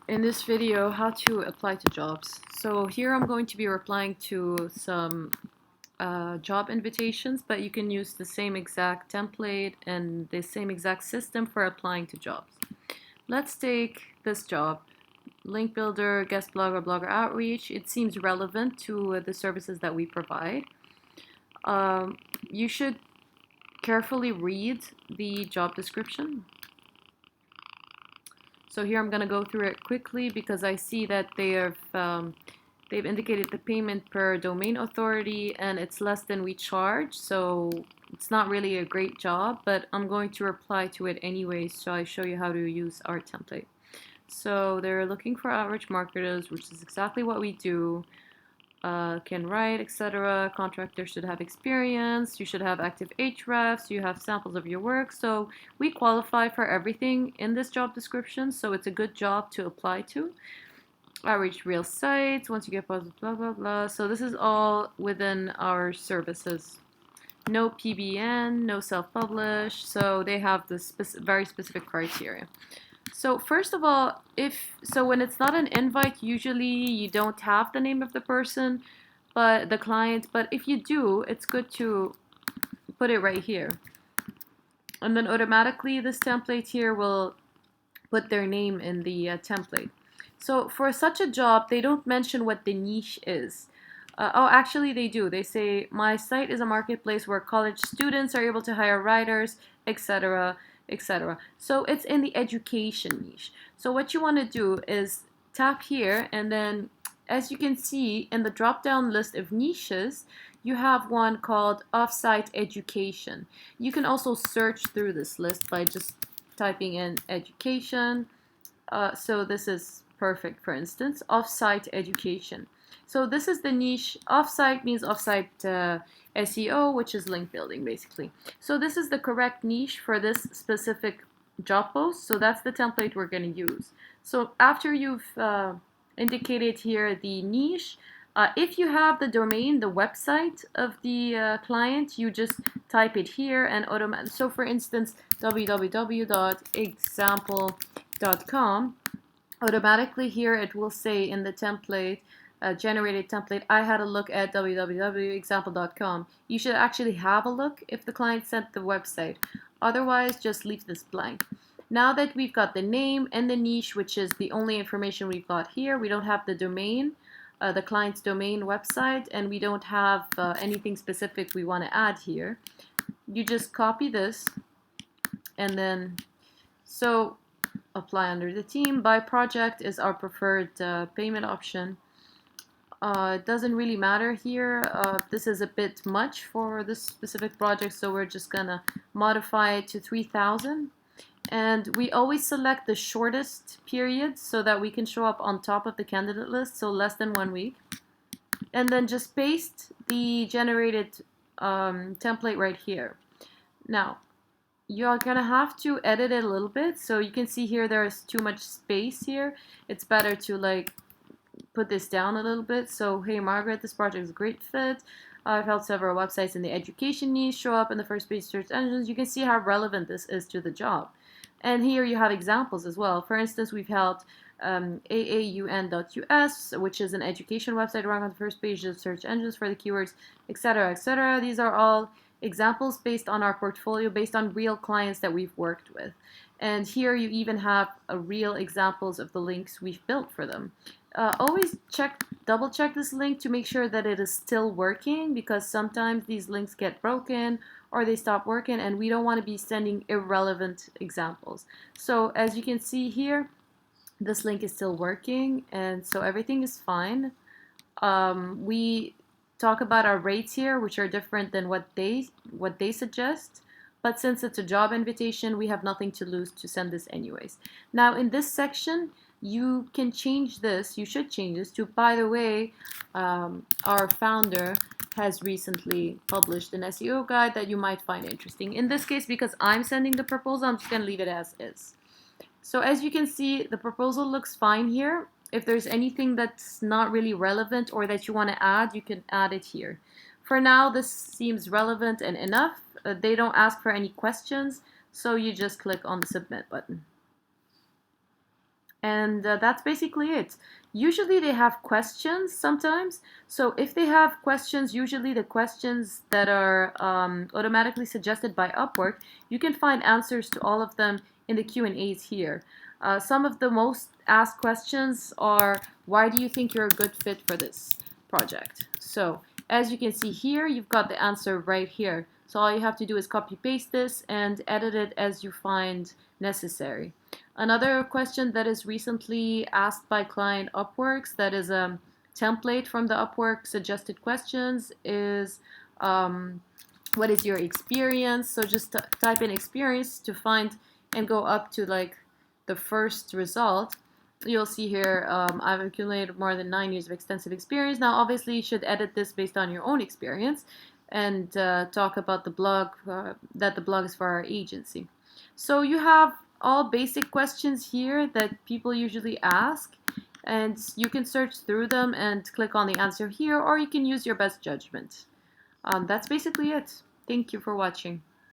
In this video, how to apply to jobs. So here I'm going to be replying to some job invitations, but you can use the same exact template and the same exact system for applying to jobs. Let's take this job, link builder, guest blogger, blogger outreach. It seems relevant to the services that we provide. You should carefully read the job description. So here I'm going to go through it quickly because I see that they've indicated the payment per domain authority and it's less than we charge. So it's not really a great job, but I'm going to reply to it anyway. So I show you how to use our template. So they're looking for outreach marketers, which is exactly what we do. Can write, etc. Contractor should have experience. You should have active Hrefs. You have samples of your work. So we qualify for everything in this job description. So it's a good job to apply to. Outreach real sites. Once you get positive, blah blah blah. So this is all within our services. No PBN, no self-publish. So they have this very specific criteria. So first of all, when it's not an invite, usually you don't have the name of the person, but the client. But if you do, it's good to put it right here. And then automatically this template here will put their name in the template. So for such a job, they don't mention what the niche is. Oh, actually they do. They say, my site is a marketplace where college students are able to hire writers, etc., etc. So it's in the education niche. So what you want to do is tap here, and then as you can see in the drop-down list of niches, you have one called Offsite Education. You can also search through this list by just typing in education. So this is perfect, for instance, Offsite Education. So this is the niche. Offsite means offsite SEO, which is link building, basically. So this is the correct niche for this specific job post. So that's the template we're going to use. So after you've indicated here the niche, if you have the domain, the website of the client, you just type it here and automatically. So for instance, www.example.com, automatically here it will say in the template, generated template, I had a look at www.example.com. You should actually have a look if the client sent the website. Otherwise, just leave this blank. Now that we've got the name and the niche, which is the only information we've got here, we don't have the domain, the client's domain website, and we don't have anything specific we want to add here. You just copy this, and then, so apply under the team. By project is our preferred payment option. It doesn't really matter here. This is a bit much for this specific project, so we're just gonna modify it to 3,000. And we always select the shortest period so that we can show up on top of the candidate list, so less than 1 week. And then just paste the generated template right here. Now, you're gonna have to edit it a little bit. So you can see here there's too much space here. It's better to like put this down a little bit. So, hey Margaret, this project is a great fit. I've helped several websites in the education niche show up in the first page search engines. You can see how relevant this is to the job. And here you have examples as well. For instance, we've helped aaun.us, which is an education website, rank on the first page of search engines for the keywords, etc., etc. These are all examples based on our portfolio, based on real clients that we've worked with. And here you even have real examples of the links we've built for them. Always double check this link to make sure that it is still working, because sometimes these links get broken or they stop working, and we don't want to be sending irrelevant examples. So as you can see here, this link is still working, and so everything is fine. We talk about our rates here, which are different than what they suggest. But since it's a job invitation, we have nothing to lose to send this anyways. Now in this section, you can change this, you should change this to, by the way, our founder has recently published an SEO guide that you might find interesting. In this case, because I'm sending the proposal, I'm just going to leave it as is. So as you can see, the proposal looks fine here. If there's anything that's not really relevant or that you want to add, you can add it here. For now, this seems relevant and enough. They don't ask for any questions, so you just click on the submit button. And that's basically it. Usually they have questions sometimes. So if they have questions, usually the questions that are automatically suggested by Upwork, you can find answers to all of them in the Q&As here. Some of the most asked questions are, why do you think you're a good fit for this project? So as you can see here, you've got the answer right here. So all you have to do is copy paste this and edit it as you find necessary. Another question that is recently asked by client Upworks, that is a template from the Upwork suggested questions, is what is your experience? So just type in experience to find and go up to like the first result. You'll see here, I've accumulated more than 9 years of extensive experience. Now, obviously, you should edit this based on your own experience and talk about the blog, that the blog is for our agency. So you have all basic questions here that people usually ask, and you can search through them and click on the answer here, or you can use your best judgment. That's basically it. Thank you for watching.